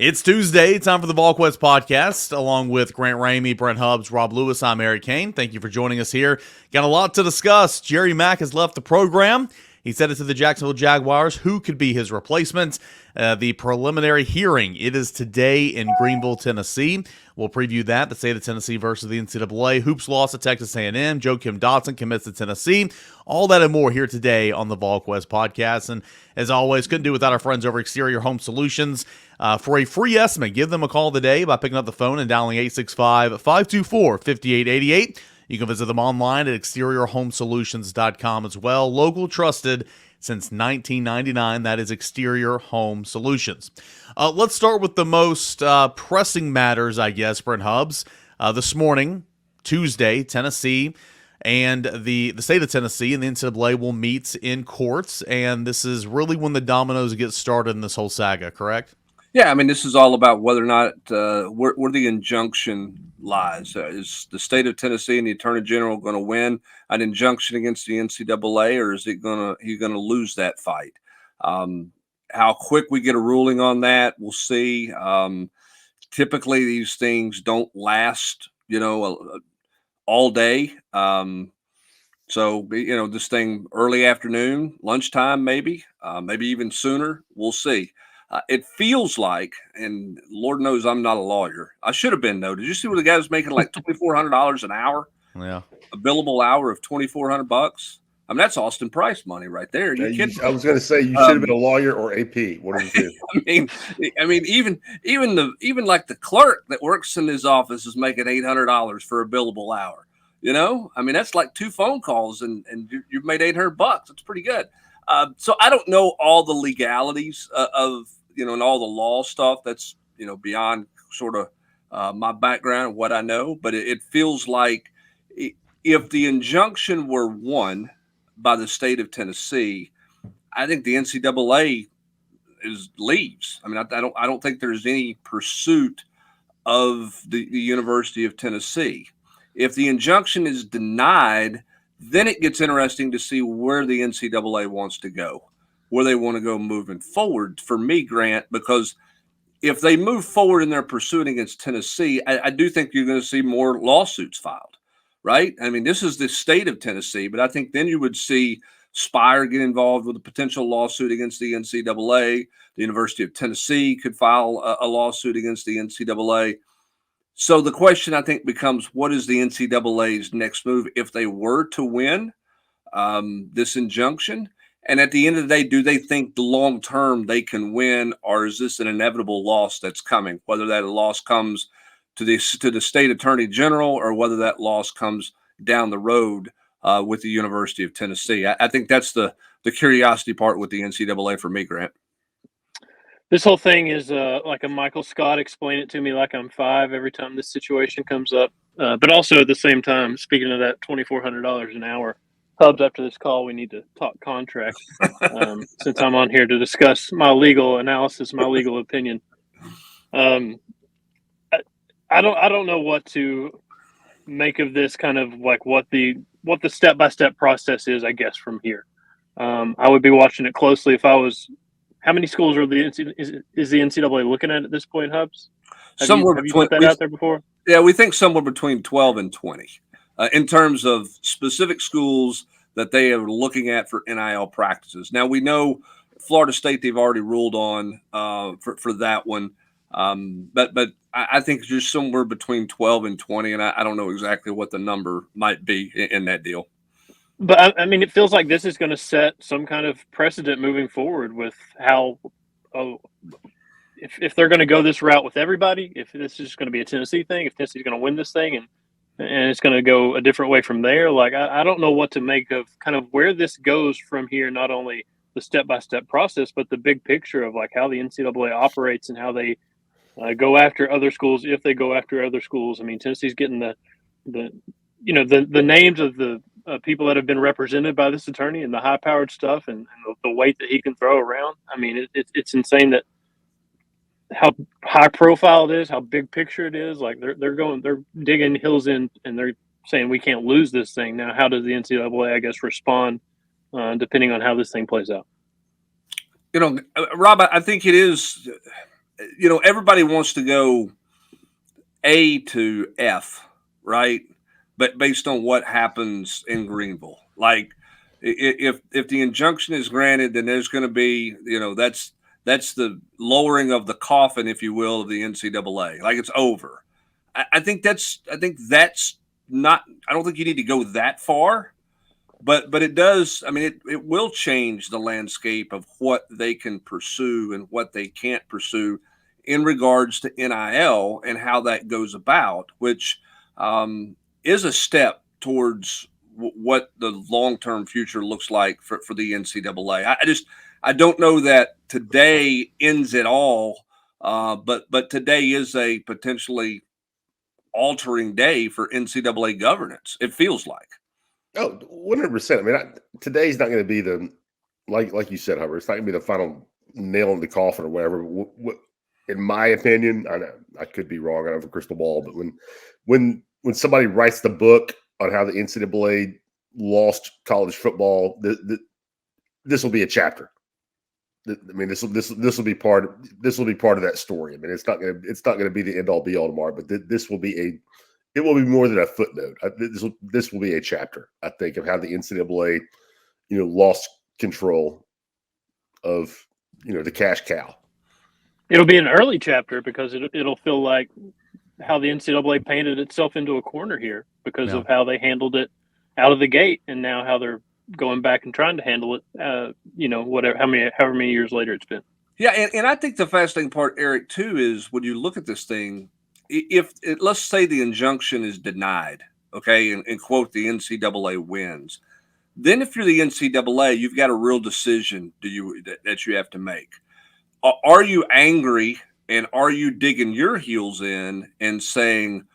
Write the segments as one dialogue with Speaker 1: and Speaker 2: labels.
Speaker 1: It's Tuesday. Time for the Volquest podcast, along with Grant Ramey, Brent Hubbs, Rob Lewis. I'm Eric Kane. Thank you for joining us here. Got a lot to discuss. Jerry Mack has left the program. He said it to the Jacksonville Jaguars. Who could be his replacement? The preliminary hearing, it is today in Greenville, Tennessee. We'll preview that, the state of Tennessee versus the NCAA. Hoops loss at Texas A&M. Joe Kim Dotson commits to Tennessee. All that and more here today on the Volquest podcast. And as always, couldn't do without our friends over Exterior Home Solutions. For a free estimate, give them a call today by picking up the phone and dialing 865-524-5888. You can visit them online at exteriorhomesolutions.com as well. Local, trusted since 1999. That is Exterior Home Solutions. Let's start with the most pressing matters, I guess, Brent Hubbs. This morning, Tuesday, Tennessee and the state of Tennessee and the NCAA will meet in courts, and this is really when the dominoes get started in this whole saga, correct?
Speaker 2: Yeah, I mean, this is all about whether or not where the injunction lies. Is the state of Tennessee and the Attorney General going to win an injunction against the NCAA, or is he's going to lose that fight? How quick we get a ruling on that, we'll see. Typically, these things don't last, all day. So, this thing early afternoon, lunchtime, maybe even sooner. We'll see. It feels like, and Lord knows I'm not a lawyer. I should have been, though. Did you see where the guy was making like $2,400 an hour?
Speaker 1: Yeah.
Speaker 2: A billable hour of $2,400. I mean, that's Austin Price money right there. You kidding?
Speaker 3: I was going to say you should have been a lawyer or AP. What did you
Speaker 2: do? I mean, even like the clerk that works in his office is making $800 for a billable hour. I mean, that's like 2 phone calls, and you've made $800. That's pretty good. So I don't know all the legalities of and all the law stuff. That's beyond sort of my background and what I know. But it feels like if the injunction were won by the state of Tennessee, I think the NCAA leaves. I mean, I don't think there's any pursuit of the University of Tennessee. If the injunction is denied, then it gets interesting to see where the NCAA wants to go, where they want to go moving forward. For me, Grant, because if they move forward in their pursuit against Tennessee, I do think you're going to see more lawsuits filed, right? I mean, this is the state of Tennessee, but I think then you would see Spire get involved with a potential lawsuit against the NCAA. The University of Tennessee could file a lawsuit against the NCAA. So the question, I think, becomes, what is the NCAA's next move if they were to win this injunction? And at the end of the day, do they think the long term they can win, or is this an inevitable loss that's coming? Whether that loss comes to the state attorney general, or whether that loss comes down the road with the University of Tennessee. I think that's the curiosity part with the NCAA for me, Grant.
Speaker 4: This whole thing is like a Michael Scott explain it to me like I'm 5 every time this situation comes up. But also at the same time, speaking of that $2,400 an hour, Hubs, after this call, we need to talk contract since I'm on here to discuss my legal analysis, my legal opinion. I don't know what to make of this, kind of like what the step-by-step process is, I guess, from here. I would be watching it closely if I was. How many schools are is the NCAA looking at this point, Hubs? Have you put that out there before?
Speaker 2: Yeah, we think somewhere between 12 and 20 in terms of specific schools that they are looking at for NIL practices. Now, we know Florida State, they've already ruled on for that one. But I think just somewhere between 12 and 20, and I don't know exactly what the number might be in that deal.
Speaker 4: But I mean, it feels like this is going to set some kind of precedent moving forward with how, if they're going to go this route with everybody, if this is going to be a Tennessee thing, if Tennessee's going to win this thing, and it's going to go a different way from there. Like, I don't know what to make of kind of where this goes from here. Not only the step-by-step process, but the big picture of like how the NCAA operates and how they go after other schools, if they go after other schools. I mean, Tennessee's getting the names of the people that have been represented by this attorney and the high-powered stuff and the weight that he can throw around. I mean, it's insane that how high-profile it is, how big picture it is. Like they're digging hills in, and they're saying we can't lose this thing. Now, how does the NCAA, I guess, respond depending on how this thing plays out?
Speaker 2: Rob, I think it is. everybody wants to go A to F, right? But based on what happens in Greenville, like if the injunction is granted, then there's going to be, that's the lowering of the coffin, if you will, of the NCAA. Like it's over. I think that's not. I don't think you need to go that far, but it does. I mean, it will change the landscape of what they can pursue and what they can't pursue in regards to NIL and how that goes about, which is a step towards what the long-term future looks like for the NCAA. I don't know that today ends it all, but today is a potentially altering day for NCAA governance. It feels like.
Speaker 3: Oh, 100%. I mean, today's not going to be like you said, Hubbard. It's not going to be the final nail in the coffin or whatever. In my opinion, I know I could be wrong. I don't have a crystal ball, but when somebody writes the book on how the NCAA lost college football, this will be a chapter. I mean, this will be part of that story. I mean, it's not going to be the end all be all tomorrow, but this will be it will be more than a footnote. This will be a chapter, I think, of how the NCAA, lost control of, the cash cow.
Speaker 4: It'll be an early chapter because it'll feel like how the NCAA painted itself into a corner here because of how they handled it out of the gate, and now how they're going back and trying to handle it. However many years later it's been.
Speaker 2: Yeah, and I think the fascinating part, Eric, too, is when you look at this thing, let's say the injunction is denied, okay, and quote the NCAA wins, then if you're the NCAA, you've got a real decision that you have to make. Are you angry and are you digging your heels in and saying,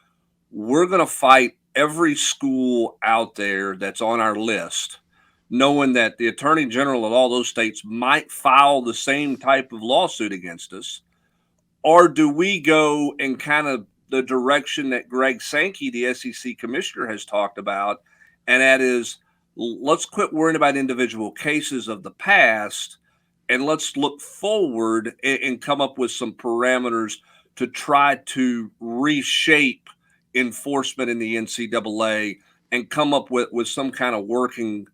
Speaker 2: we're going to fight every school out there that's on our list, knowing that the attorney general of all those states might file the same type of lawsuit against us? Or do we go in kind of the direction that Greg Sankey, the SEC commissioner, has talked about, and that is, let's quit worrying about individual cases of the past, and let's look forward and come up with some parameters to try to reshape enforcement in the NCAA and come up with some kind of working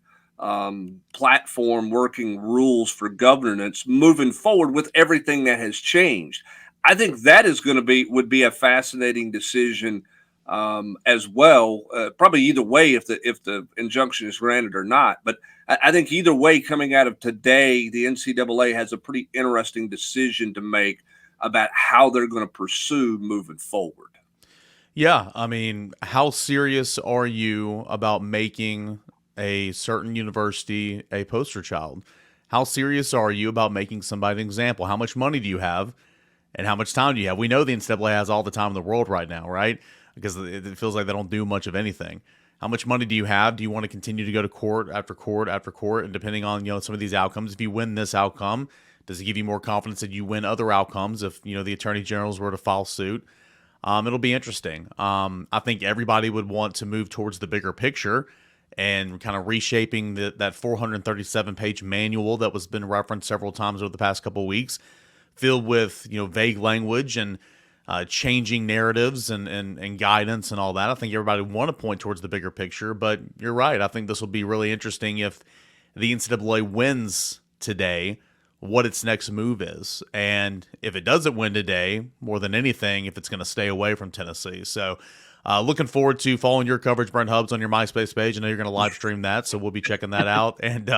Speaker 2: platform, working rules for governance moving forward with everything that has changed. I think that would be a fascinating decision as well. Probably either way, if the injunction is granted or not. But I think either way, coming out of today, the NCAA has a pretty interesting decision to make about how they're going to pursue moving forward.
Speaker 1: Yeah, I mean, how serious are you about making a certain university a poster child? How serious are you about making somebody an example? How much money do you have? And how much time do you have? We know the NCAA has all the time in the world right now, right? Because it feels like they don't do much of anything. How much money do you have? Do you want to continue to go to court after court after court? And depending on, some of these outcomes, if you win this outcome, does it give you more confidence that you win other outcomes if, the attorney generals were to file suit? It'll be interesting. I think everybody would want to move towards the bigger picture and kind of reshaping that 437-page manual that was been referenced several times over the past couple of weeks, filled with vague language and changing narratives and guidance and all that. I think everybody would want to point towards the bigger picture, but you're right. I think this will be really interesting if the NCAA wins today, what its next move is. And if it doesn't win today, more than anything, if it's going to stay away from Tennessee. So looking forward to following your coverage, Brent Hubbs, on your MySpace page. I know you're going to live stream that, so we'll be checking that out. And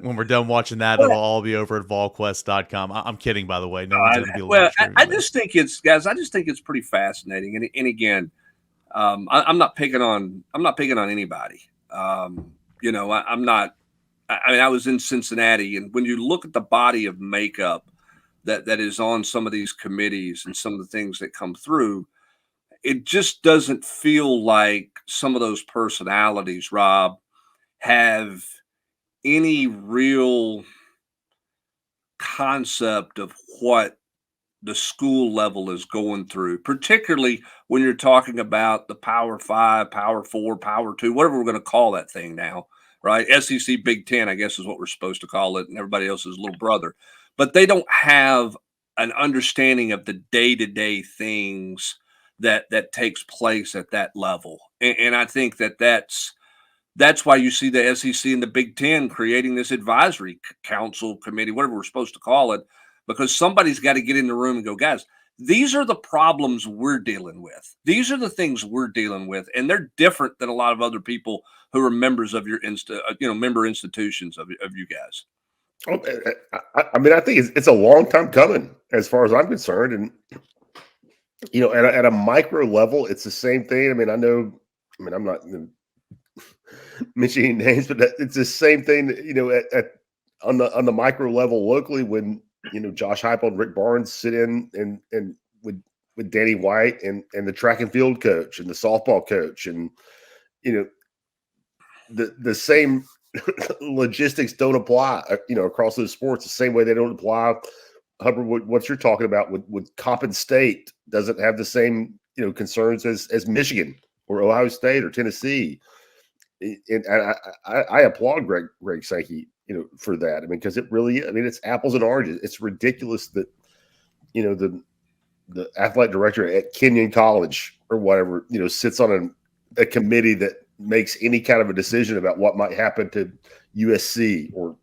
Speaker 1: when we're done watching that, it'll all be over at Volquest.com. I'm kidding, by the way. No one's going to be live streaming.
Speaker 2: I just think it's pretty fascinating. And again, I'm not picking on anybody. I'm not. I mean, I was in Cincinnati, and when you look at the body of makeup that is on some of these committees and some of the things that come through, it just doesn't feel like some of those personalities, Rob, have any real concept of what the school level is going through, particularly when you're talking about the Power 5, Power 4, Power 2, whatever we're going to call that thing now, right? SEC Big Ten, I guess, is what we're supposed to call it, and everybody else's little brother. But they don't have an understanding of the day-to-day things that takes place at that level. And I think that's why you see the SEC and the Big Ten creating this advisory council committee, whatever we're supposed to call it, because somebody's got to get in the room and go, guys, these are the problems we're dealing with. These are the things we're dealing with, and they're different than a lot of other people who are members of your member institutions of you guys.
Speaker 3: I mean, I think it's a long time coming as far as I'm concerned. And, at a micro level, it's the same thing. I'm not mentioning names, but it's the same thing, on the micro level locally when, Josh Heupel and Rick Barnes sit in and with Danny White and the track and field coach and the softball coach. And, the same logistics don't apply, across those sports the same way they don't apply. Hubbard, what you're talking about with Coppin State doesn't have the same, concerns as Michigan or Ohio State or Tennessee. And I applaud Greg Sankey, for that. Because it really, it's apples and oranges. It's ridiculous that, the athletic director at Kenyon College or whatever, sits on a committee that makes any kind of a decision about what might happen to USC or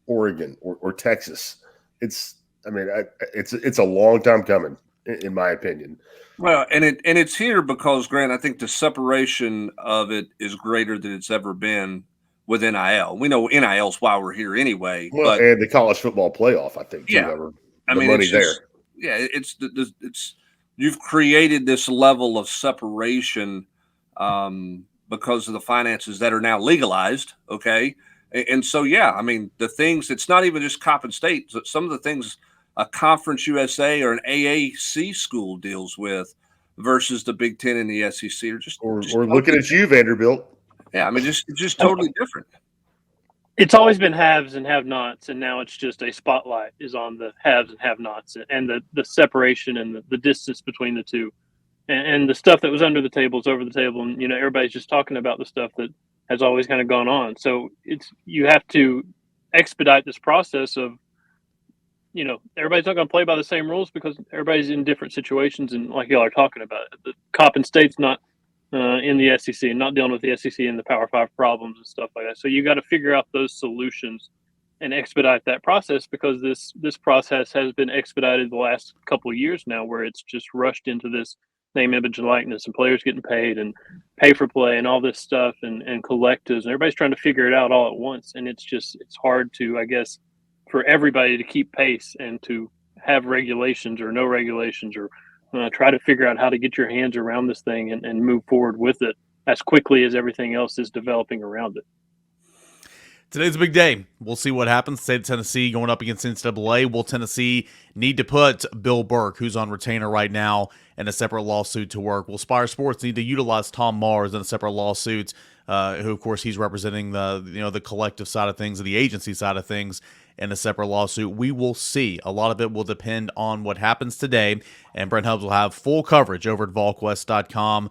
Speaker 3: Oregon or Texas. It's a long time coming, in my opinion.
Speaker 2: Well, and it's here because, Grant, I think the separation of it is greater than it's ever been with NIL. We know NIL's why we're here anyway.
Speaker 3: Well, and the college football playoff, I think, too.
Speaker 2: Yeah,
Speaker 3: Money there.
Speaker 2: Yeah, it's you've created this level of separation because of the finances that are now legalized. Okay, and so the things, it's not even just Coppin State. Some of the things a Conference USA or an AAC school deals with versus the Big Ten and the SEC are just
Speaker 3: looking at you, Vanderbilt.
Speaker 2: Yeah, just totally different.
Speaker 4: It's always been haves and have-nots, and now it's just a spotlight is on the haves and have-nots, and the separation and the distance between the two, and the stuff that was under the table is over the table, and everybody's just talking about the stuff that has always kind of gone on. So you have to expedite this process of, everybody's not going to play by the same rules because everybody's in different situations, and like y'all are talking about, the Coppin State's not in the SEC and not dealing with the SEC and the Power 5 problems and stuff like that. So you got to figure out those solutions and expedite that process, because this process has been expedited the last couple of years now, where it's just rushed into this name, image, and likeness, and players getting paid and pay for play and all this stuff and collectives, and everybody's trying to figure it out all at once. And it's hard to, I guess, for everybody to keep pace and to have regulations or no regulations, or try to figure out how to get your hands around this thing and move forward with it as quickly as everything else is developing around it.
Speaker 1: Today's a big day. We'll see what happens. State of Tennessee going up against NCAA. Will Tennessee need to put Bill Burke, who's on retainer right now, in a separate lawsuit to work? Will Spire Sports need to utilize Tom Mars in a separate lawsuit, who, of course, he's representing the collective side of things, the agency side of things, in a separate lawsuit? We will see. A lot of it will depend on what happens today, and Brent Hubbs will have full coverage over at Volquest.com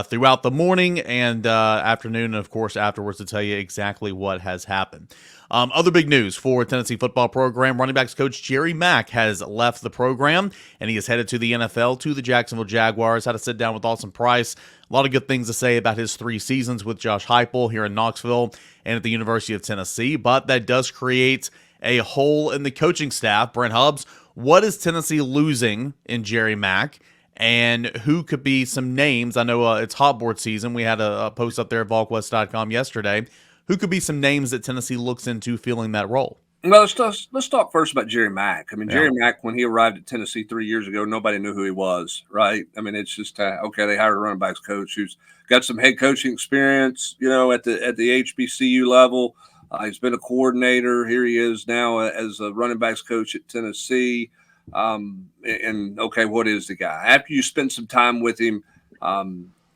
Speaker 1: throughout the morning and afternoon, and of course afterwards, to tell you exactly what has happened. Other big news for Tennessee football program: running backs coach Jerry Mack has left the program, and he is headed to the NFL, to the Jacksonville Jaguars. Had to sit down with Austin Price. A lot of good things to say about his 3 seasons with Josh Heupel here in Knoxville and at the University of Tennessee, but that does create a hole in the coaching staff. Brent Hubbs, what is Tennessee losing in Jerry Mack, and who could be some names? I know it's hot board season. We had a post up there at Volquest.com yesterday. Who could be some names that Tennessee looks into filling that role?
Speaker 2: Well, let's talk first about Jerry Mack. Jerry Mack, when he arrived at Tennessee 3 years ago, nobody knew who he was, right? It's just, okay, they hired a running backs coach who's got some head coaching experience, at the HBCU level. He's been a coordinator. Here he is now as a running backs coach at Tennessee. And okay, what is the guy? After you spend some time with him,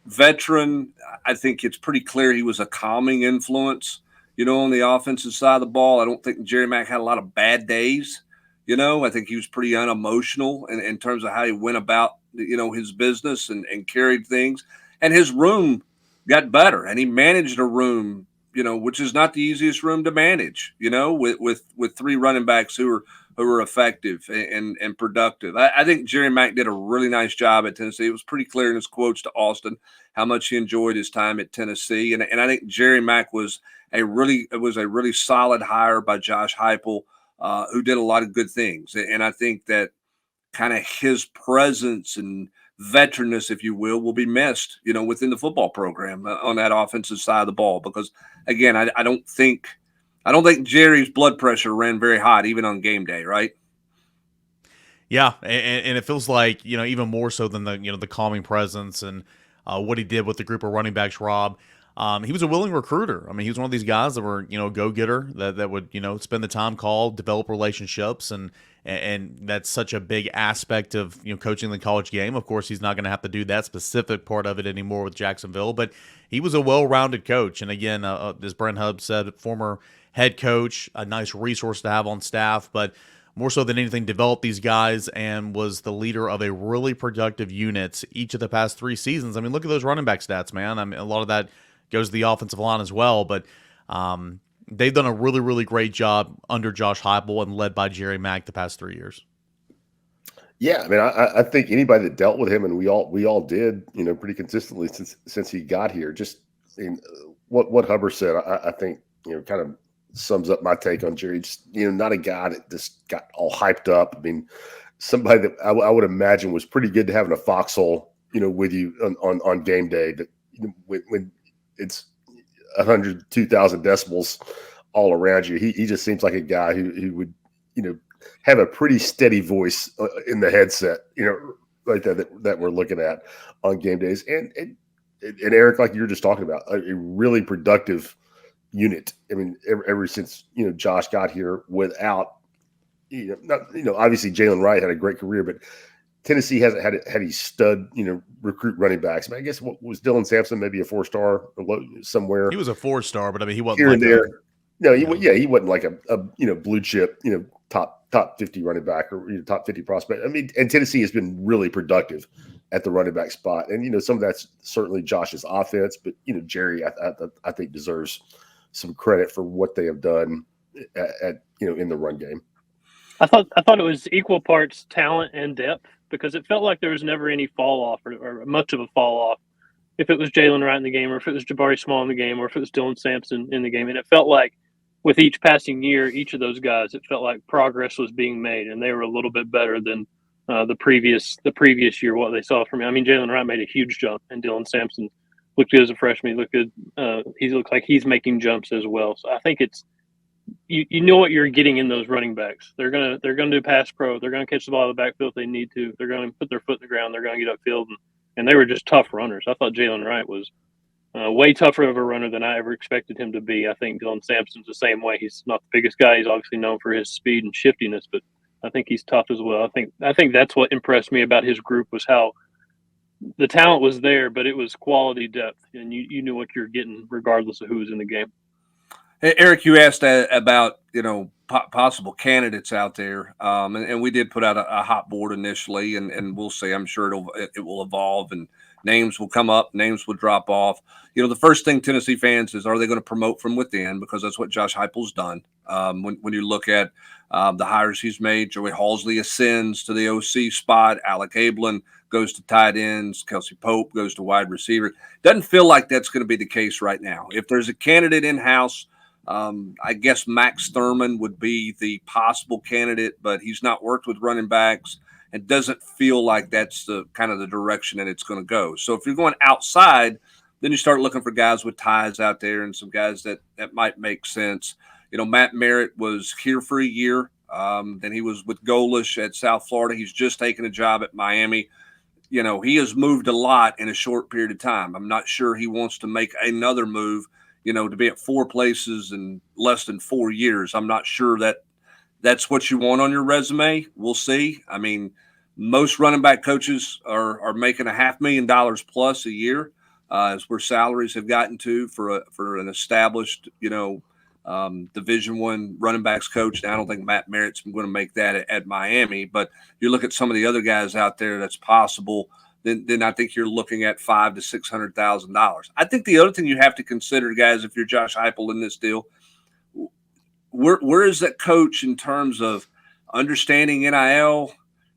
Speaker 2: veteran, I think it's pretty clear he was a calming influence, on the offensive side of the ball. I don't think Jerry Mack had a lot of bad days. I think he was pretty unemotional in terms of how he went about, his business and carried things. And his room got better, and he managed a room, which is not the easiest room to manage, with 3 running backs who who are effective and productive. I think Jerry Mack did a really nice job at Tennessee. It was pretty clear in his quotes to Austin how much he enjoyed his time at Tennessee, and I think Jerry Mack was a really solid hire by Josh Heupel, who did a lot of good things. And I think that kind of his presence and veteranness, if you will be missed, within the football program on that offensive side of the ball. Because again, I don't think Jerry's blood pressure ran very hot, even on game day, right?
Speaker 1: Yeah, and it feels like, even more so than the calming presence and what he did with the group of running backs, Rob. He was a willing recruiter. I mean, he was one of these guys that were, a go-getter that would, spend the time, call, develop relationships, and that's such a big aspect of, coaching the college game. Of course, he's not going to have to do that specific part of it anymore with Jacksonville, but he was a well-rounded coach. And again, as Brent Hubbs said, former head coach, a nice resource to have on staff, but more so than anything, developed these guys and was the leader of a really productive unit each of the past 3 seasons. I mean, look at those running back stats, man. I mean, a lot of that goes to the offensive line as well, but they've done a really, really great job under Josh Heupel and led by Jerry Mack the past 3 years.
Speaker 3: Yeah, I mean, I think anybody that dealt with him, and we all did, pretty consistently since he got here. Just what Hubbard said, I think, kind of sums up my take on Jerry. Just, not a guy that just got all hyped up. I mean, somebody that I would imagine was pretty good to have in a foxhole, with you on game day. That when it's 100, 2,000 decibels all around you, he just seems like a guy who would, have a pretty steady voice in the headset, like that we're looking at on game days. And Eric, like you were just talking about, a really productive unit. I mean, ever since, Josh got here without, obviously Jalen Wright had a great career, but Tennessee hasn't had any stud, recruit running backs. I mean, I guess what was Dylan Sampson, maybe a 4-star somewhere.
Speaker 1: He was a 4-star, but I mean, he wasn't
Speaker 3: here
Speaker 1: like
Speaker 3: and there. No, he wasn't like a blue chip, top 50 running back or top 50 prospect. I mean, and Tennessee has been really productive at the running back spot, and some of that's certainly Josh's offense, but Jerry, I think deserves some credit for what they have done at in the run game.
Speaker 4: I thought it was equal parts talent and depth, because it felt like there was never any fall off or much of a fall off. If it was Jalen Wright in the game, or if it was Jabari Small in the game, or if it was Dylan Sampson in the game, and it felt like with each passing year, each of those guys, it felt like progress was being made, and they were a little bit better than the previous year. What they saw from me, I mean, Jalen Wright made a huge jump, and Dylan Sampson looked good as a freshman. He looked good. He looks like he's making jumps as well. So I think it's you know what you're getting in those running backs. They're gonna do pass pro. They're gonna catch the ball in the backfield if they need to. They're gonna put their foot in the ground. They're gonna get upfield, and they were just tough runners. I thought Jalen Wright was way tougher of a runner than I ever expected him to be. I think Dylan Sampson's the same way. He's not the biggest guy. He's obviously known for his speed and shiftiness, but I think he's tough as well. I think that's what impressed me about his group, was how the talent was there, but it was quality depth, and you knew what you're getting regardless of who was in the game.
Speaker 2: Hey, Eric, you asked about possible candidates out there, and we did put out a hot board initially, and we'll see. I'm sure it will evolve, and names will come up, names will drop off. The first thing Tennessee fans is, are they going to promote from within? Because that's what Josh Heupel's done. When you look at the hires he's made, Joey Halsley ascends to the OC spot. Alec Ablin goes to tight ends. Kelsey Pope goes to wide receiver. Doesn't feel like that's going to be the case right now. If there's a candidate in-house, I guess Max Thurman would be the possible candidate, but he's not worked with running backs and doesn't feel like that's the kind of the direction that it's going to go. So if you're going outside, then you start looking for guys with ties out there and some guys that might make sense. Matt Merritt was here for a year. Then he was with Golish at South Florida. He's just taken a job at Miami. He has moved a lot in a short period of time. I'm not sure he wants to make another move, to be at 4 places in less than 4 years. I'm not sure that's what you want on your resume. We'll see. I mean, most running back coaches are making $500,000 plus a year, is where salaries have gotten to for an established, Division I running backs coach. Now, I don't think Matt Merritt's going to make that at Miami, but you look at some of the other guys out there that's possible, then I think you're looking at $500,000 to $600,000. I think the other thing you have to consider, guys, if you're Josh Heupel in this deal, where is that coach in terms of understanding NIL,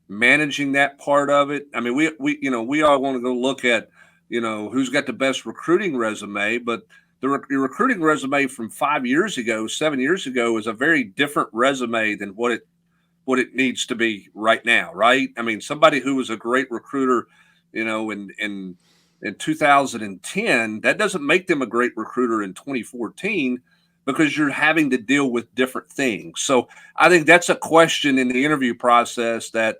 Speaker 2: managing that part of it. I mean, we all want to go look at, who's got the best recruiting resume, but the recruiting resume from 5 years ago, 7 years ago is a very different resume than what it needs to be right now, right? I mean, somebody who was a great recruiter, in 2010, that doesn't make them a great recruiter in 2014 because you're having to deal with different things. So I think that's a question in the interview process that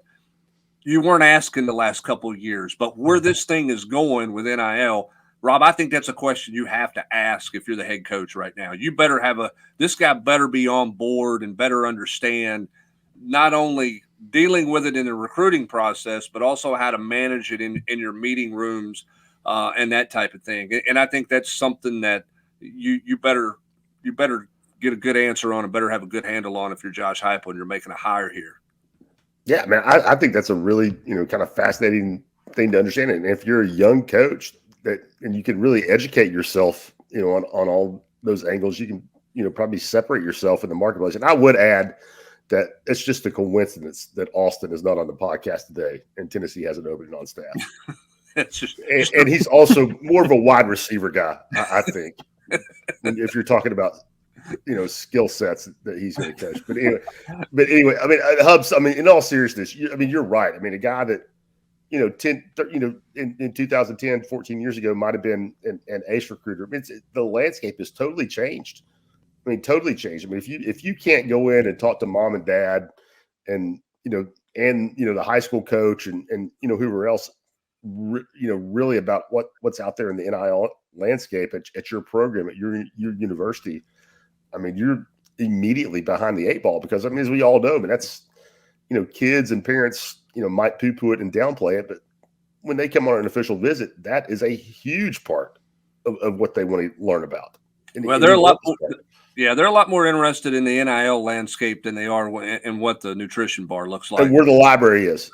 Speaker 2: you weren't asking the last couple of years, but where this thing is going with NIL, Rob, I think that's a question you have to ask if you're the head coach right now. You better this guy better be on board and better understand not only dealing with it in the recruiting process, but also how to manage it in your meeting rooms and that type of thing. And I think that's something that you better get a good answer on and better have a good handle on if you're Josh Heupel and you're making a hire here.
Speaker 3: Yeah, man, I think that's a really, kind of fascinating thing to understand. And if you're a young coach and you can really educate yourself, on all those angles, you can, probably separate yourself in the marketplace. And I would add that it's just a coincidence that Austin is not on the podcast today and Tennessee has an opening on staff. And he's also more of a wide receiver guy, I think, if you're talking about, skill sets that he's going to coach. But anyway, I mean, Hubs, I mean, in all seriousness, you're right. I mean, a guy that, in 2010, 14 years ago might have been an ace recruiter. I mean, the landscape has totally changed. I mean, totally changed. I mean, if you can't go in and talk to mom and dad and, the high school coach and whoever else, really about what's out there in the NIL landscape at your program, at your university, I mean, you're immediately behind the eight ball because, I mean, as we all know, but that's, kids and parents, might poo-poo it and downplay it. But when they come on an official visit, that is a huge part of what they want to learn about.
Speaker 2: Well, they're a lot more, they're a lot more interested in the NIL landscape than they are in what the nutrition bar looks like.
Speaker 3: And where the library is,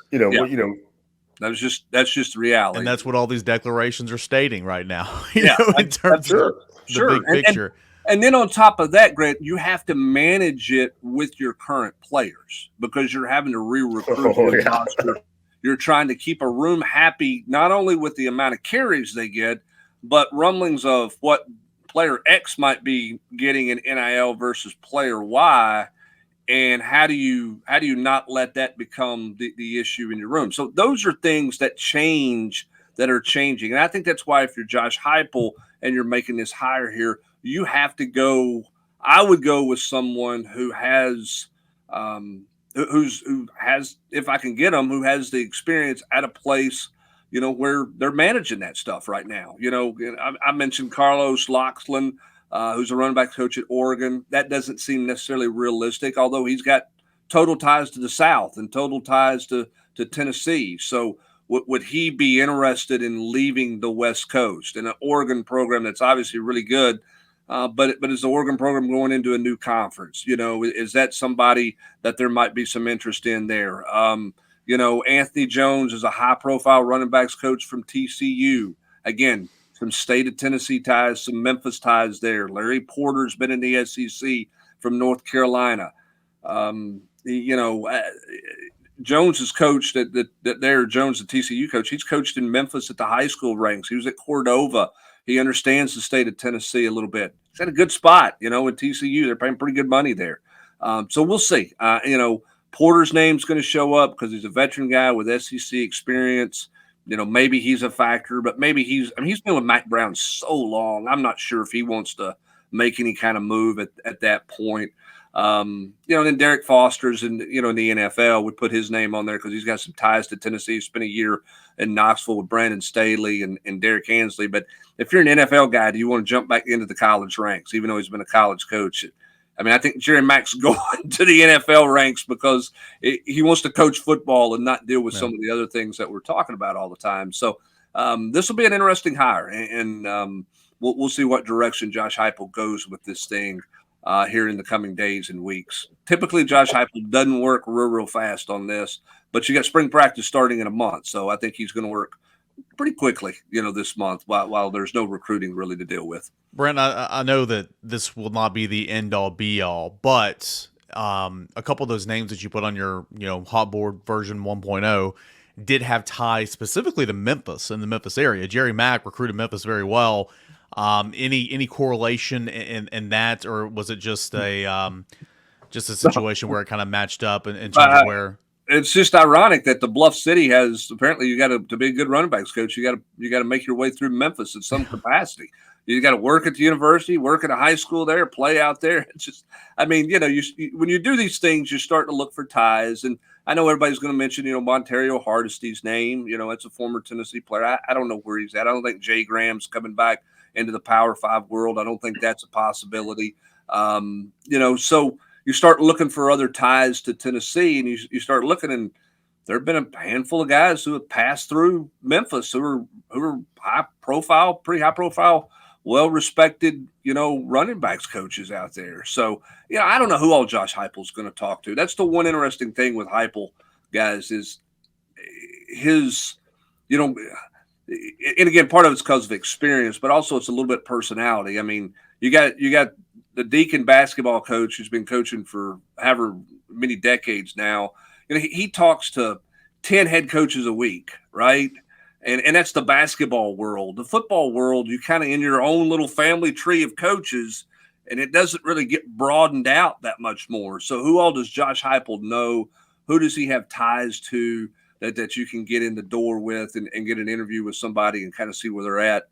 Speaker 2: that's just the reality.
Speaker 1: And that's what all these declarations are stating right now,
Speaker 2: in
Speaker 1: terms of the big picture.
Speaker 2: And then on top of that, Grant, you have to manage it with your current players because you're having to re-recruit your roster. You're trying to keep a room happy, not only with the amount of carries they get, but rumblings of what player X might be getting in NIL versus player Y. And how do you not let that become the issue in your room? So those are things that are changing. And I think that's why if you're Josh Heupel and you're making this hire here, you have to go. I would go with someone who has, if I can get them, who has the experience at a place, where they're managing that stuff right now. I mentioned Carlos Loxlin, who's a running back coach at Oregon. That doesn't seem necessarily realistic, although he's got total ties to the South and total ties to Tennessee. So would he be interested in leaving the West Coast in an Oregon program that's obviously really good? But is the Oregon program going into a new conference? Is that somebody that there might be some interest in there? Anthony Jones is a high-profile running backs coach from TCU. Again, some state of Tennessee ties, some Memphis ties there. Larry Porter's been in the SEC from North Carolina. Jones has coached Jones, the TCU coach. He's coached in Memphis at the high school ranks. He was at Cordova. He understands the state of Tennessee a little bit. He's at a good spot, with TCU. They're paying pretty good money there. So we'll see. Porter's name's going to show up because he's a veteran guy with SEC experience. Maybe he's a factor, but maybe he's been with Mack Brown so long. I'm not sure if he wants to make any kind of move at that point. Then Derek Foster's in the NFL would put his name on there because he's got some ties to Tennessee. He spent a year in Knoxville with Brandon Staley and Derek Ansley. But if you're an NFL guy, do you want to jump back into the college ranks, even though he's been a college coach? I mean, I think Jerry Mack's going to the NFL ranks because he wants to coach football and not deal with some of the other things that we're talking about all the time. So this will be an interesting hire, and we'll see what direction Josh Heupel goes with this thing here in the coming days and weeks. Typically, Josh Heupel doesn't work real fast on this, but you got spring practice starting in a month, so I think he's going to work pretty quickly, this month while there's no recruiting really to deal with.
Speaker 1: Brent, I know that this will not be the end-all, be-all, but a couple of those names that you put on your, hot board version 1.0 did have ties specifically to Memphis and the Memphis area. Jerry Mack recruited Memphis very well. Any correlation in that, or was it just a situation where it kind of matched up in terms of where?
Speaker 2: It's just ironic that the Bluff City has, apparently you got to be a good running backs coach. You got to make your way through Memphis in some capacity. You got to work at the university, work at a high school there, play out there. It's just, I mean, when you do these things, you start to look for ties. And I know everybody's going to mention, Montario Hardesty's name. It's a former Tennessee player. I don't know where he's at. I don't think Jay Graham's coming back into the Power 5 world. I don't think that's a possibility. So you start looking for other ties to Tennessee, and you start looking, and there have been a handful of guys who have passed through Memphis who are pretty high profile, well-respected, running backs coaches out there. So, I don't know who all Josh Heupel's going to talk to. That's the one interesting thing with Heupel, guys, is his, and again, part of it's because of experience, but also it's a little bit personality. I mean, you got the Deacon basketball coach who's been coaching for however many decades now. He talks to 10 head coaches a week, right? And that's the basketball world. The football world, you kind of in your own little family tree of coaches, and it doesn't really get broadened out that much more. So who all does Josh Heupel know? Who does he have ties to that you can get in the door with and get an interview with somebody and kind of see where they're at?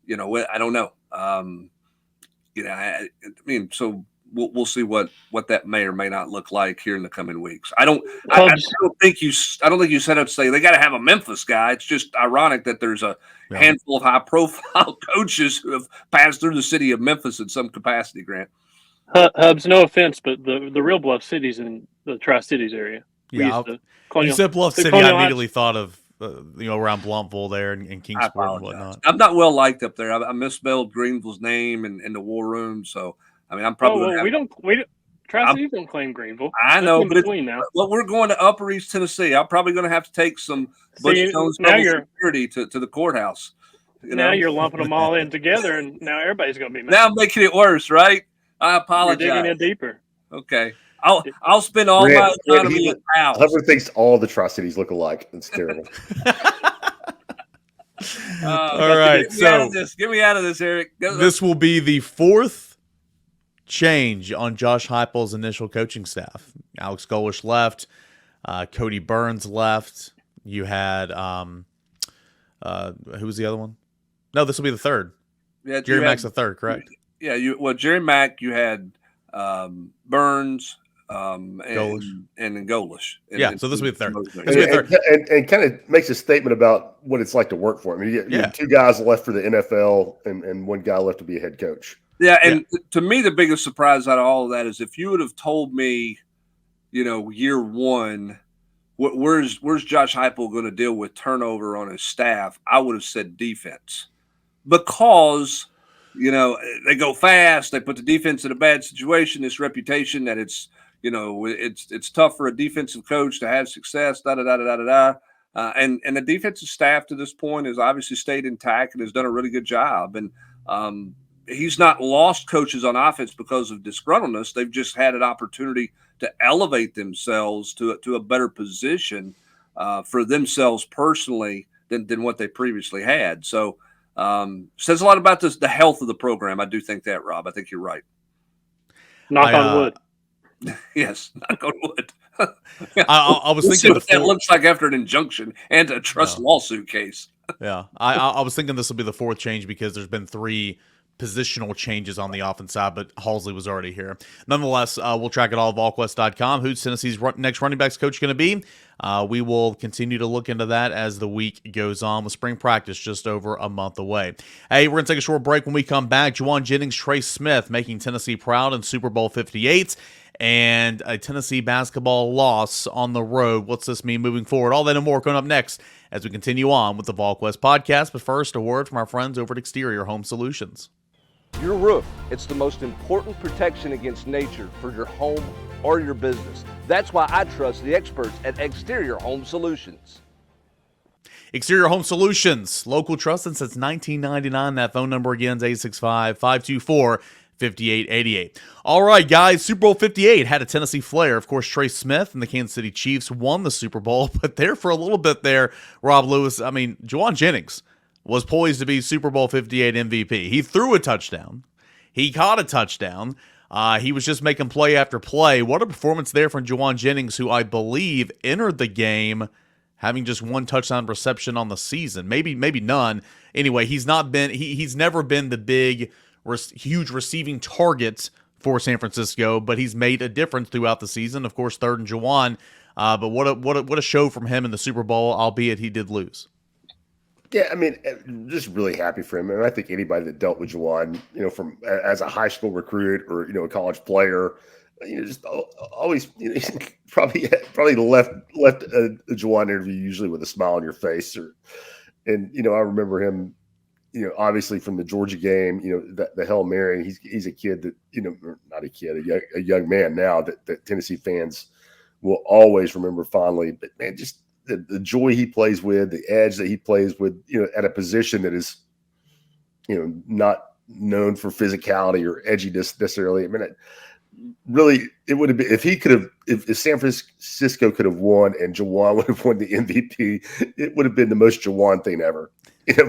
Speaker 2: I don't know. I mean, so we'll see what that may or may not look like here in the coming weeks. I don't think you set up to say they got to have a Memphis guy. It's just ironic that there's a handful of high profile coaches who have passed through the city of Memphis in some capacity, Grant.
Speaker 4: Hubs, no offense, but the real Bluff City's in the Tri-Cities area.
Speaker 1: Yeah, you said Bluff City, I immediately thought of around Blumpville there and Kingsport and whatnot.
Speaker 2: I'm not well liked up there. I misspelled Greenville's name in the war room, so I mean, I'm probably.
Speaker 4: We don't. Tri-Cities don't claim Greenville.
Speaker 2: I know, but we're going to Upper East Tennessee. I'm probably going to have to take some Butch Jones security to the courturhouse.
Speaker 4: Now you're lumping them all in together, and now everybody's going to be mad.
Speaker 2: Now I'm making it worse, right? I apologize.
Speaker 4: You're digging in deeper.
Speaker 2: Okay. I'll spend all my economy in house.
Speaker 3: Hubbard thinks all the Tri-Cities look alike. It's terrible.
Speaker 1: All right.
Speaker 2: Get me out of this, Eric.
Speaker 1: This will be the fourth change on Josh Heupel's initial coaching staff. Alex Golish left. Cody Burns left. You had who was the other one? No, this will be the third.
Speaker 2: Yeah,
Speaker 1: Jerry Mack's the third, correct?
Speaker 2: Yeah, Jerry Mack, you had Burns, and then Golish.
Speaker 1: So this will be the third.
Speaker 3: And kind of makes a statement about what it's like to work for him. You get two guys left for the NFL and one guy left to be a head coach.
Speaker 2: Yeah, and to me, the biggest surprise out of all of that is if you would have told me, year one, where's Josh Heupel going to deal with turnover on his staff, I would have said defense. Because, they go fast, they put the defense in a bad situation, this reputation that it's tough for a defensive coach to have success, and the defensive staff to this point has obviously stayed intact and has done a really good job. And he's not lost coaches on offense because of disgruntledness. They've just had an opportunity to elevate themselves to a better position for themselves personally than what they previously had. So says a lot about the health of the program. I do think that, Rob. I think you're right.
Speaker 4: Knock on wood.
Speaker 2: Yes, knock on wood.
Speaker 1: I was thinking
Speaker 2: what that looks like after an injunction and a trust lawsuit case.
Speaker 1: Yeah, I was thinking this will be the fourth change because there's been three positional changes on the offense side, but Halsey was already here. Nonetheless, we'll track it all at Volquest.com. Who's Tennessee's next running backs coach going to be? We will continue to look into that as the week goes on, with spring practice just over a month away. Hey, we're going to take a short break. When we come back, Juwan Jennings, Trace Smith making Tennessee proud in Super Bowl 58, and a Tennessee basketball loss on the road. What's this mean moving forward? All that and more coming up next as we continue on with the Volquest podcast. But first, a word from our friends over at Exterior Home Solutions.
Speaker 5: Your roof, it's the most important protection against nature for your home or your business. That's why I trust the experts at Exterior Home Solutions.
Speaker 1: Exterior Home Solutions, local trusted since 1999. That phone number again is 865-524 58-88. All right, guys, Super Bowl 58 had a Tennessee flair. Of course, Trey Smith and the Kansas City Chiefs won the Super Bowl, but there for a little bit there, Rob Lewis, I mean, Juwan Jennings was poised to be Super Bowl 58 MVP. He threw a touchdown. He caught a touchdown. He was just making play after play. What a performance there from Juwan Jennings, who I believe entered the game having just one touchdown reception on the season. Maybe none. Anyway, he's never been the big huge receiving targets for San Francisco, but he's made a difference throughout the season. Of course, third and Juwan, but what a show from him in the Super Bowl, albeit he did lose.
Speaker 3: Yeah, I mean, just really happy for him. And I think anybody that dealt with Juwan, from as a high school recruit or a college player, just always probably left a Juwan interview usually with a smile on your face. And I remember him. Obviously from the Georgia game, the Hail Mary, he's a kid that, not a kid, a young man now that Tennessee fans will always remember fondly. But man, just the joy he plays with, the edge that he plays with, at a position that is, not known for physicality or edginess necessarily. I mean, it would have been if San Francisco could have won and Juwan would have won the MVP, it would have been the most Juwan thing ever.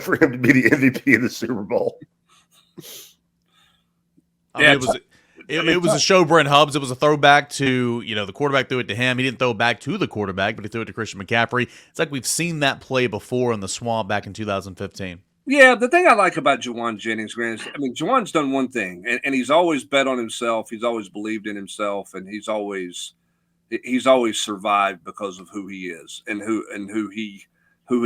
Speaker 3: For him to be the MVP of the Super Bowl.
Speaker 1: It was a show, Brent Hubbs. It was a throwback to, the quarterback threw it to him. He didn't throw it back to the quarterback, but he threw it to Christian McCaffrey. It's like we've seen that play before in the Swamp back in 2015.
Speaker 2: Yeah, the thing I like about Juwan Jennings, Grant, is, Juwan's done one thing, and he's always bet on himself. He's always believed in himself, and he's always survived because of who he is and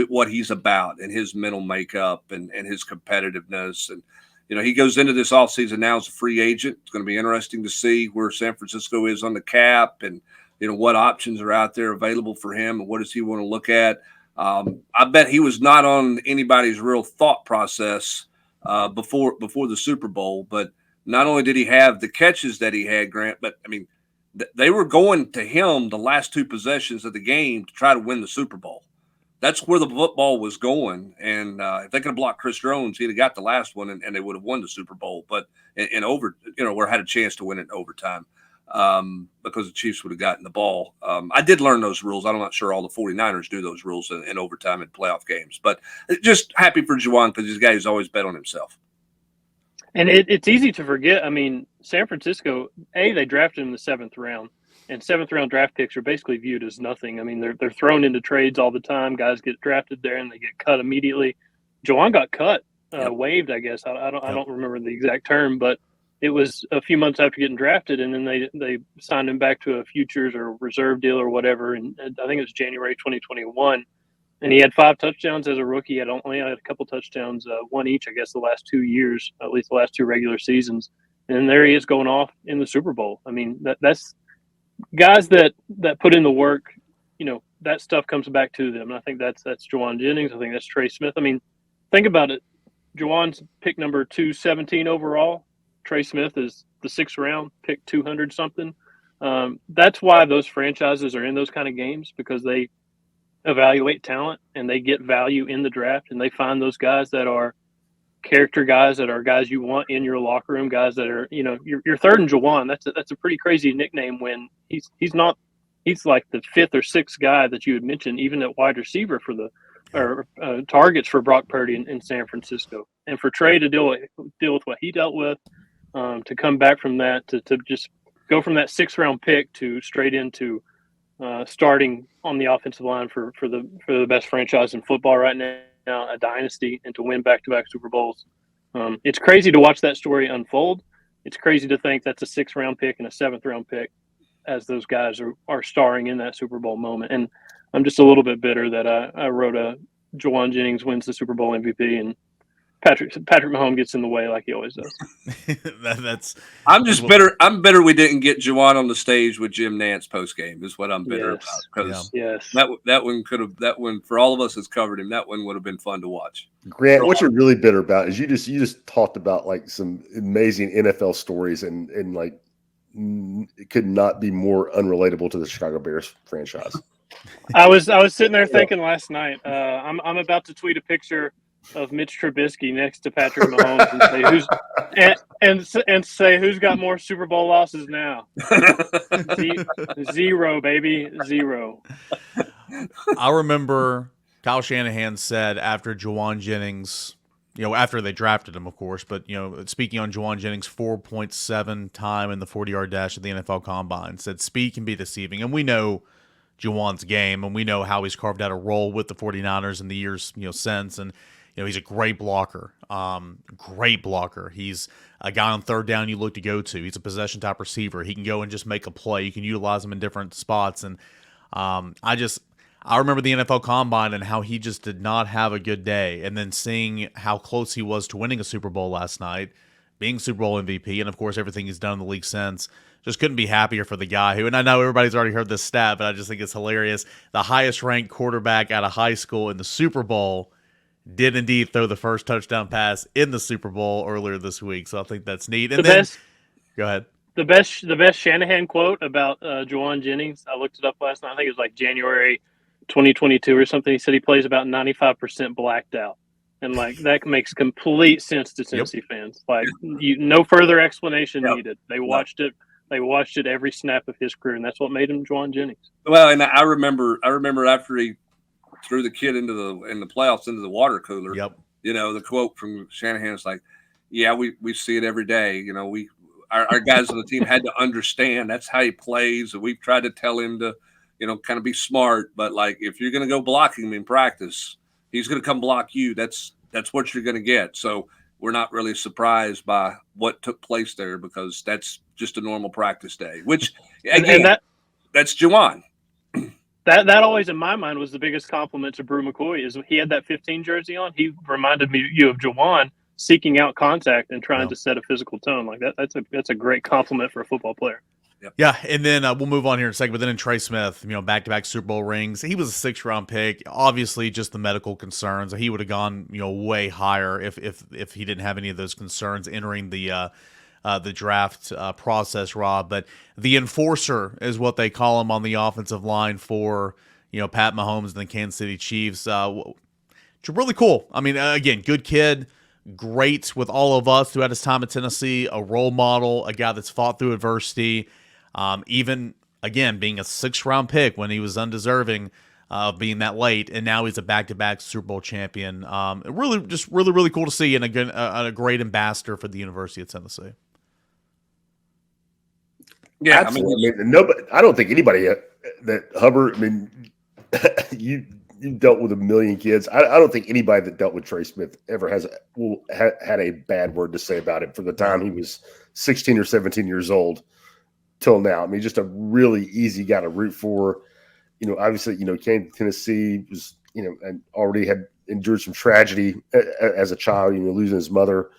Speaker 2: what he's about and his mental makeup and his competitiveness. And, he goes into this offseason now as a free agent. It's going to be interesting to see where San Francisco is on the cap and, what options are out there available for him and what does he want to look at. I bet he was not on anybody's real thought process before the Super Bowl, but not only did he have the catches that he had, Grant, but they were going to him the last two possessions of the game to try to win the Super Bowl. That's where the football was going. And if they could have blocked Chris Jones, he'd have got the last one and they would have won the Super Bowl. But or had a chance to win it in overtime because the Chiefs would have gotten the ball. I did learn those rules. I'm not sure all the 49ers do those rules in overtime in playoff games. But just happy for Juwan because this guy who's always bet on himself.
Speaker 4: And it's easy to forget. San Francisco, they drafted him in the 7th round. And 7th-round draft picks are basically viewed as nothing. They're thrown into trades all the time. Guys get drafted there and they get cut immediately. Juwan got cut, waived, I guess. I don't remember the exact term, but it was a few months after getting drafted, and then they signed him back to a futures or reserve deal or whatever. And I think it was January 2021. And he had 5 touchdowns as a rookie. He only had a couple touchdowns, one each, I guess, the last 2 years, at least the last 2 regular seasons. And there he is going off in the Super Bowl. That's guys that put in the work, that stuff comes back to them. And I think that's Juwan Jennings. I think that's Trey Smith. Think about it. Juwan's pick number 217 overall. Trey Smith is the 6th round, pick 200 something. That's why those franchises are in those kind of games, because they evaluate talent and they get value in the draft, and they find those guys that are character guys, that are guys you want in your locker room, guys that are, your third and Juwan. That's a pretty crazy nickname when he's like the 5th or 6th guy that you had mentioned, even at wide receiver for the targets for Brock Purdy in San Francisco. And for Trey to deal with what he dealt with, to come back from that, to just go from that 6th round pick to straight into starting on the offensive line for the best franchise in football right now, a dynasty, and to win back-to-back Super Bowls. It's crazy to watch that story unfold. It's crazy to think that's a 6th round pick and a 7th round pick as those guys are starring in that Super Bowl moment. And I'm just a little bit bitter that I wrote Juwan Jennings wins the Super Bowl MVP and Patrick Mahomes gets in the way like he always does.
Speaker 2: I'm just bitter. I'm bitter we didn't get Juwan on the stage with Jim Nantz post game. Is what I'm bitter about, because that one for all of us that's covered him, that one would have been fun to watch.
Speaker 3: Grant, what you're really bitter about is you just talked about like some amazing NFL stories and like it could not be more unrelatable to the Chicago Bears franchise.
Speaker 4: I was sitting there thinking last night. I'm about to tweet a picture of Mitch Trubisky next to Patrick Mahomes and say who's got more Super Bowl losses now? Zero, baby, zero.
Speaker 1: I remember Kyle Shanahan said after Juwan Jennings, after they drafted him, of course, but, speaking on Juwan Jennings' 4.7 time in the 40-yard dash at the NFL Combine, said speed can be deceiving. And we know Juwan's game, and we know how he's carved out a role with the 49ers in the years, since. And, he's a great blocker. He's a guy on third down you look to go to. He's a possession-type receiver. He can go and just make a play. You can utilize him in different spots. And I remember the NFL Combine and how he just did not have a good day. And then seeing how close he was to winning a Super Bowl last night, being Super Bowl MVP, and, of course, everything he's done in the league since. Just couldn't be happier for the guy who, and I know everybody's already heard this stat, but I just think it's hilarious. The highest-ranked quarterback out of high school in the Super Bowl did indeed throw the first touchdown pass in the Super Bowl earlier this week. So I think that's neat. And go ahead.
Speaker 4: The best Shanahan quote about Juwan Jennings, I looked it up last night. I think it was like January 2022 or something. He said he plays about 95% blacked out. And, that makes complete sense to Tennessee fans. No further explanation needed. They watched it. They watched it every snap of his career, and that's what made him Juwan Jennings.
Speaker 2: Well, and I remember after he threw the kid in the playoffs into the water cooler.
Speaker 1: Yep.
Speaker 2: The quote from Shanahan is like, "Yeah, we see it every day. Our guys on the team had to understand that's how he plays, and we've tried to tell him to, kind of be smart. But if you're going to go blocking him in practice, he's going to come block you. That's what you're going to get. So we're not really surprised by what took place there because that's just a normal practice day. Which again, that's Juwan.
Speaker 4: That always in my mind was the biggest compliment to Brew McCoy is he had that 15 jersey on. He reminded you of Juwan seeking out contact and trying to set a physical tone like that. That's a great compliment for a football player.
Speaker 1: Yep. Yeah, and then we'll move on here in a second. But then in Trey Smith, back-to-back Super Bowl rings. He was a 6th-round pick. Obviously, just the medical concerns. He would have gone, way higher if he didn't have any of those concerns entering the draft process, Rob. But the enforcer is what they call him on the offensive line for Pat Mahomes and the Kansas City Chiefs. Really cool. I mean, again, good kid. Great with all of us throughout his time at Tennessee. A role model, a guy that's fought through adversity. Even, again, being a 6th-round pick when he was undeserving of being that late, and now he's a back-to-back Super Bowl champion. Really cool to see, and a great ambassador for the University of Tennessee.
Speaker 3: Yeah, absolutely. I don't think anybody that Hubbard. I mean, you dealt with a million kids. I don't think anybody that dealt with Trey Smith ever had a bad word to say about him from the time he was 16 or 17 years old till now. I mean, just a really easy guy to root for. Obviously, came to Tennessee, was, and already had endured some tragedy as a child, losing his mother,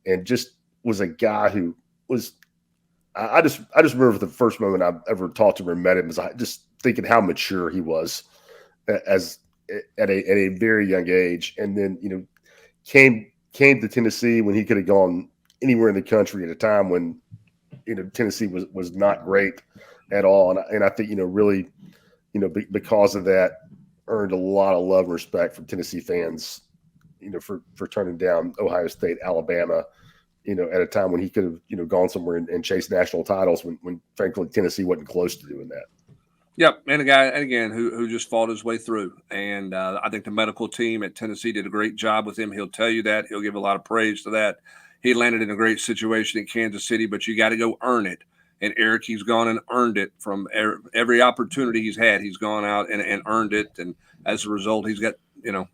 Speaker 3: and just was a guy who was. I just remember the first moment I ever talked to him or met him, was just thinking how mature he was as at a very young age, and then came to Tennessee when he could have gone anywhere in the country at a time when Tennessee was not great at all, and I think really because of that earned a lot of love and respect from Tennessee fans, for turning down Ohio State, Alabama, at a time when he could have gone somewhere and chased national titles when frankly Tennessee wasn't close to doing that.
Speaker 2: Yep, and a guy again who just fought his way through, and I think the medical team at Tennessee did a great job with him. He'll tell you that. He'll give a lot of praise to that. He landed in a great situation in Kansas City, but you got to go earn it. And Eric, he's gone and earned it from every opportunity he's had. He's gone out and earned it, and as a result, he's got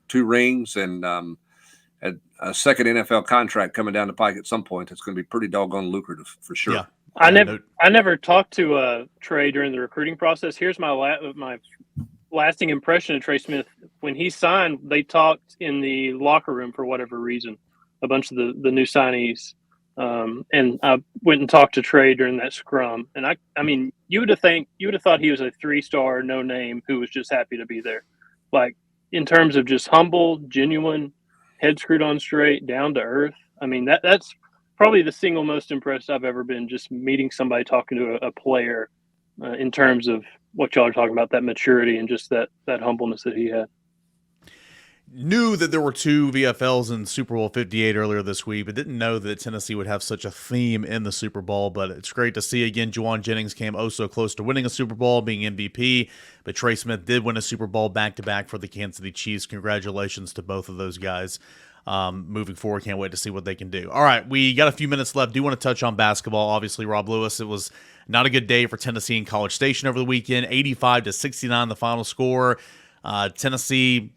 Speaker 2: 2 rings and a second NFL contract coming down the pike at some point. It's going to be pretty doggone lucrative for sure.
Speaker 1: Yeah.
Speaker 4: I never talked to Trey during the recruiting process. Here's my lasting impression of Trey Smith. When he signed, they talked in the locker room for whatever reason, a bunch of the new signees. And I went and talked to Trey during that scrum. And I mean, you would have thought he was a 3-star, no name who was just happy to be there. Like in terms of just humble, genuine, head screwed on straight, down to earth. I mean, that's probably the single most impressed I've ever been, just meeting somebody, talking to a player in terms of what y'all are talking about, that maturity and just that humbleness that he had.
Speaker 1: knew that there were two VFLs in Super Bowl 58 earlier this week, but didn't know that Tennessee would have such a theme in the Super Bowl. But it's great to see again. Juwan Jennings came oh so close to winning a Super Bowl, being MVP, but Trey Smith did win a Super Bowl back-to-back for the Kansas City Chiefs. Congratulations to both of those guys. Moving forward, can't wait to see what they can do. All right, we got a few minutes left. Do want to touch on basketball. Obviously, Rob Lewis, it was not a good day for Tennessee and College Station over the weekend. 85-69 the final score. Tennessee,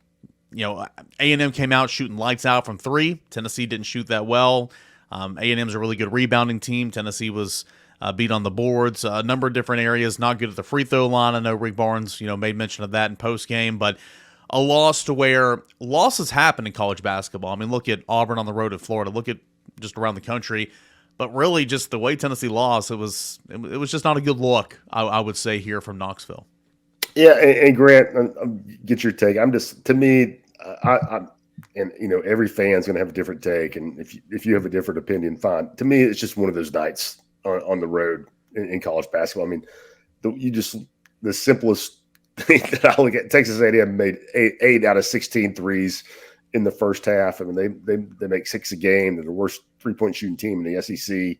Speaker 1: A&M came out shooting lights out from three. Tennessee didn't shoot that well. A&M's a really good rebounding team. Tennessee was beat on the boards, a number of different areas. Not good at the free throw line. I know Rick Barnes, made mention of that in post game, but a loss to where losses happen in college basketball. I mean, look at Auburn on the road at Florida. Look at just around the country. But really, just the way Tennessee lost, it was just not a good look, I would say, here from Knoxville.
Speaker 3: Yeah, and Grant, get your take. I'm just, to me, every fan's going to have a different take, and if you have a different opinion, fine. To me, it's just one of those nights on the road in college basketball. I mean, the simplest thing that I look at, Texas A&M made 8 out of 16 threes in the first half. I mean, they make 6 a game. They're the worst 3-point shooting team in the SEC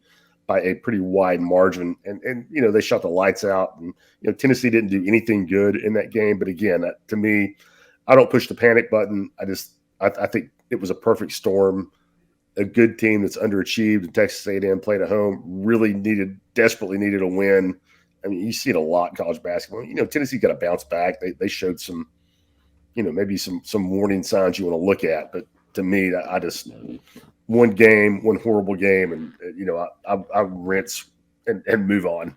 Speaker 3: by a pretty wide margin, and they shot the lights out. And Tennessee didn't do anything good in that game. But again, to me, I don't push the panic button. I think it was a perfect storm. A good team that's underachieved, and Texas A&M played at home, really desperately needed a win. I mean, you see it a lot in college basketball. Tennessee got to bounce back. They showed some, maybe some warning signs you want to look at. But to me, I just one horrible game, and I rinse and move on.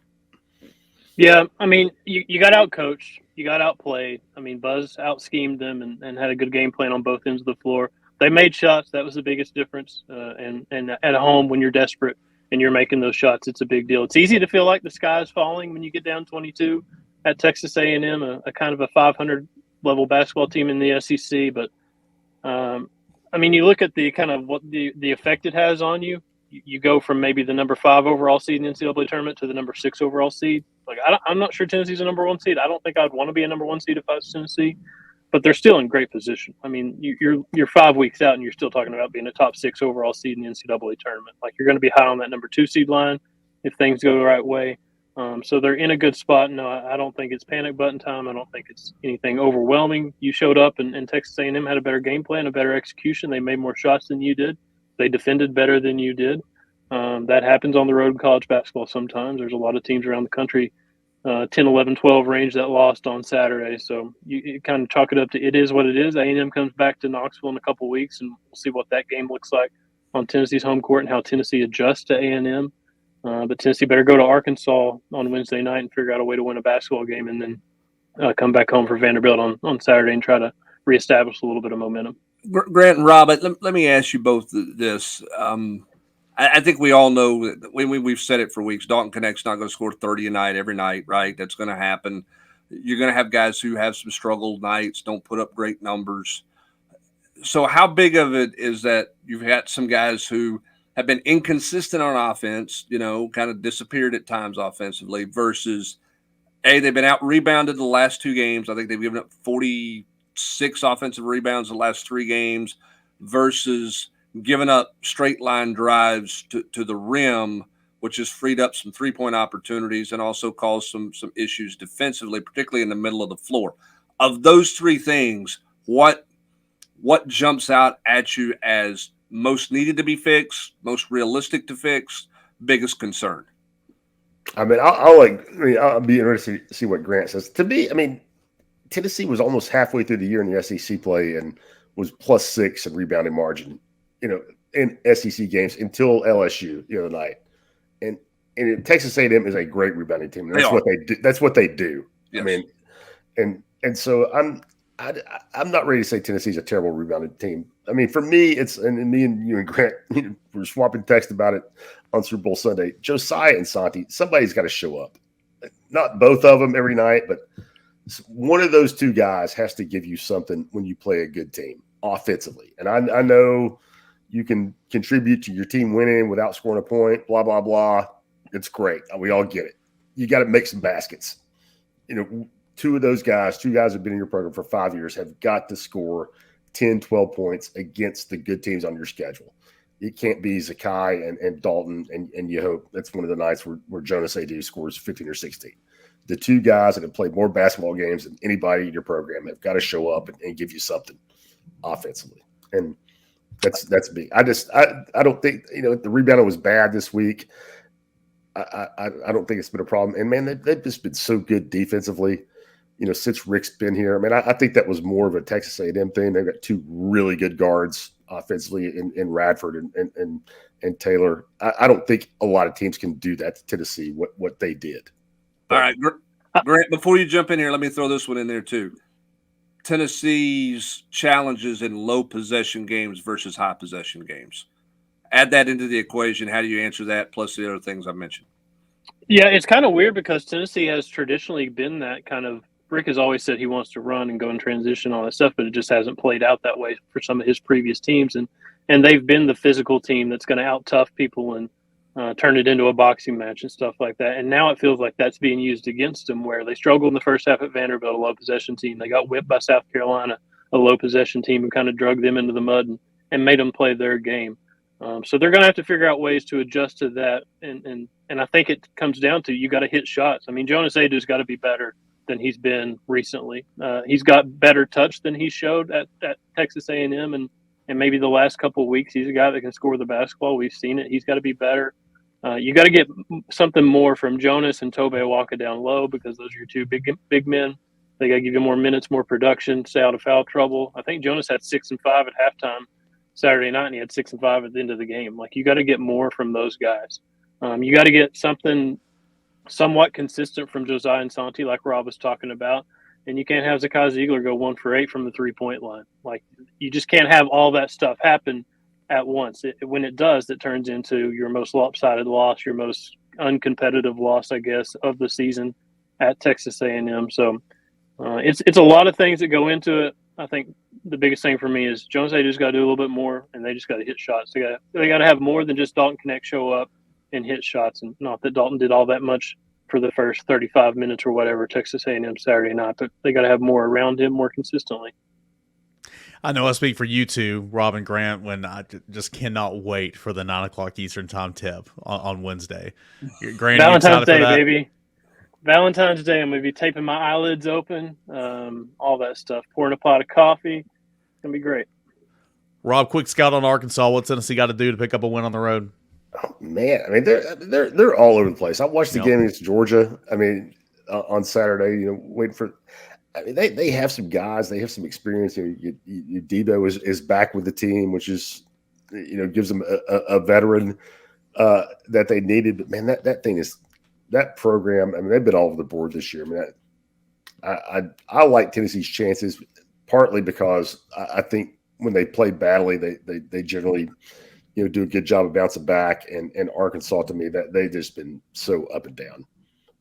Speaker 4: Yeah, I mean, you got out-coached, you got outplayed. I mean, Buzz out-schemed them and had a good game plan on both ends of the floor. They made shots. That was the biggest difference. And at home, when you're desperate and you're making those shots, it's a big deal. It's easy to feel like the sky is falling when you get down 22 at Texas A&M, a kind of a 500-level basketball team in the SEC. But, I mean, you look at the kind of what the effect it has on you. You go from maybe the number 5 overall seed in the NCAA tournament to the number 6 overall seed. Like, I'm not sure Tennessee's a number 1 seed. I don't think I'd want to be a number 1 seed if I was Tennessee, but they're still in great position. I mean, you're 5 weeks out and you're still talking about being a top 6 overall seed in the NCAA tournament. Like, you're going to be high on that number 2 seed line if things go the right way. So they're in a good spot. No, I don't think it's panic button time. I don't think it's anything overwhelming. You showed up and Texas A&M had a better game plan, a better execution. They made more shots than you did. They defended better than you did. That happens on the road in college basketball sometimes. There's a lot of teams around the country, 10, 11, 12 range that lost on Saturday. So you kind of chalk it up to it is what it is. A&M comes back to Knoxville in a couple of weeks, and we'll see what that game looks like on Tennessee's home court and how Tennessee adjusts to A&M. But Tennessee better go to Arkansas on Wednesday night and figure out a way to win a basketball game, and then come back home for Vanderbilt on Saturday and try to reestablish a little bit of momentum.
Speaker 2: Grant and Rob, let me ask you both this. I think we all know that we've said it for weeks. Dalton Connect's not going to score 30 a night every night, right? That's going to happen. You're going to have guys who have some struggled nights, don't put up great numbers. So how big of it is that you've got some guys who have been inconsistent on offense, kind of disappeared at times offensively, versus they've been out rebounded the last 2 games. I think they've given up 46 offensive rebounds the last 3 games, versus giving up straight line drives to the rim, which has freed up some 3-point opportunities and also caused some issues defensively, particularly in the middle of the floor. Of those 3 things, what jumps out at you as most needed to be fixed, most realistic to fix, biggest concern?
Speaker 3: I mean, I'll be interested to see what Grant says. To me, I mean, Tennessee was almost halfway through the year in the SEC play and was +6 in rebounding margin, in SEC games until LSU the other night. And Texas A&M is a great rebounding team. That's what they do. That's what they do. Yes. I mean, and so I'm not ready to say Tennessee's a terrible rebounding team. I mean, for me, it's and me and you and Grant we're swapping text about it on Super Bowl Sunday. Josiah and Santi, somebody's got to show up. Not both of them every night, but one of those 2 guys has to give you something when you play a good team offensively. And I know you can contribute to your team winning without scoring a point, blah, blah, blah. It's great. We all get it. You got to make some baskets. 2 of those guys, 2 guys who have been in your program for 5 years, have got to score 10, 12 points against the good teams on your schedule. It can't be Zakai and Dalton, and you hope that's one of the nights where Jonas Adu scores 15 or 16. The two guys that have played more basketball games than anybody in your program have got to show up and give you something offensively. And that's big. I don't think, the rebounding was bad this week. I don't think it's been a problem. And, man, they've just been so good defensively, since Rick's been here. I mean, I think that was more of a Texas A&M thing. They've got two really good guards offensively in Radford and Taylor. I don't think a lot of teams can do that to Tennessee, what they did.
Speaker 2: All right, Grant, before you jump in here, let me throw this one in there too. Tennessee's challenges in low possession games versus high possession games. Add that into the equation. How do you answer that, plus the other things I mentioned?
Speaker 4: Yeah, it's kind of weird because Tennessee has traditionally been that kind of – Rick has always said he wants to run and go in transition, all that stuff, but it just hasn't played out that way for some of his previous teams. And they've been the physical team that's going to out-tough people and turn it into a boxing match and stuff like that. And now it feels like that's being used against them, where they struggled in the first half at Vanderbilt, a low-possession team. They got whipped by South Carolina, a low-possession team, who kind of drug them into the mud and made them play their game. So they're going to have to figure out ways to adjust to that. And I think it comes down to you got to hit shots. I mean, Jonas Adu's got to be better than he's been recently. He's got better touch than he showed at Texas A&M, and maybe the last couple of weeks he's a guy that can score the basketball. We've seen it. He's got to be better. You got to get something more from Jonas and Tobe Awaka down low, because those are your two big men. They got to give you more minutes, more production, stay out of foul trouble. I think Jonas had 6 and 5 at halftime Saturday night, and he had 6 and 5 at the end of the game. Like, you got to get more from those guys. You got to get something somewhat consistent from Josiah and Santi, like Rob was talking about. And you can't have Zakai Ziegler go 1 for 8 from the 3-point line. Like, you just can't have all that stuff happen at once. When it does, it turns into your most lopsided loss, your most uncompetitive loss, I guess, of the season at Texas A&M. So it's a lot of things that go into it. I think the biggest thing for me is Jones just got to do a little bit more, and they just got to hit shots. They got to have more than just Dalton Connect show up and hit shots. And not that Dalton did all that much for the first 35 minutes or whatever Texas A&M Saturday night, but they got to have more around him more consistently.
Speaker 1: I know I speak for you two, Rob and Grant, when I just cannot wait for the 9 o'clock Eastern time tip on Wednesday. Grant,
Speaker 4: Valentine's Day, baby. Valentine's Day. I'm going to be taping my eyelids open, all that stuff, pouring a pot of coffee. It's going to be great.
Speaker 1: Rob, quick scout on Arkansas. What's Tennessee got to do to pick up a win on the road?
Speaker 3: Oh, man, I mean, they're all over the place. I watched the game against Georgia. I mean, on Saturday, waiting for. I mean, they have some guys. They have some experience. Debo is back with the team, which is, gives them a veteran that they needed. But man, that program. I mean, they've been all over the board this year. I mean, I like Tennessee's chances, partly because I think when they play badly, they generally do a good job of bouncing back. And Arkansas, to me, that they've just been so up and down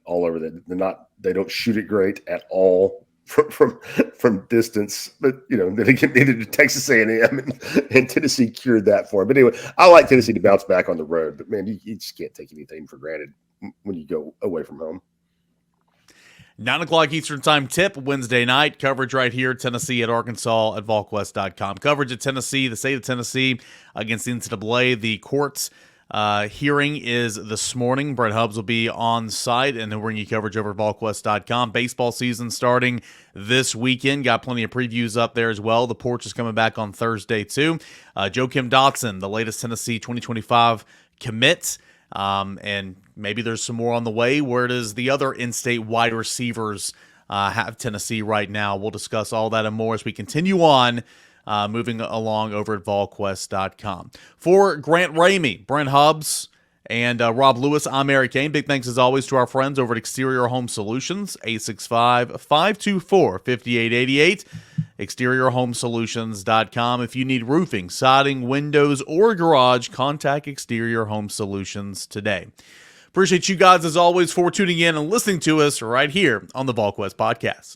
Speaker 3: all over that. They don't shoot it great at all from distance, but they get needed to Texas A&M and Tennessee cured that for them. But anyway, I like Tennessee to bounce back on the road, but man, you just can't take anything for granted when you go away from home.
Speaker 1: 9 o'clock Eastern time tip Wednesday night. Coverage right here, Tennessee at Arkansas at Volquest.com. Coverage at Tennessee, the state of Tennessee against the NCAA. The courts hearing is this morning. Brett Hubbs will be on site, and then we're going to get coverage over at Volquest.com. Baseball season starting this weekend. Got plenty of previews up there as well. The porch is coming back on Thursday, too. Joakim Dotson, the latest Tennessee 2025 commit. And maybe there's some more on the way. Where does the other in-state wide receivers have Tennessee right now? We'll discuss all that and more as we continue on. Moving along over at Volquest.com. For Grant Ramey, Brent Hubbs, and Rob Lewis, I'm Eric Kane. Big thanks as always to our friends over at Exterior Home Solutions, 865-524-5888, exteriorhomesolutions.com. If you need roofing, siding, windows, or garage, contact Exterior Home Solutions today. Appreciate you guys as always for tuning in and listening to us right here on the Volquest Podcast.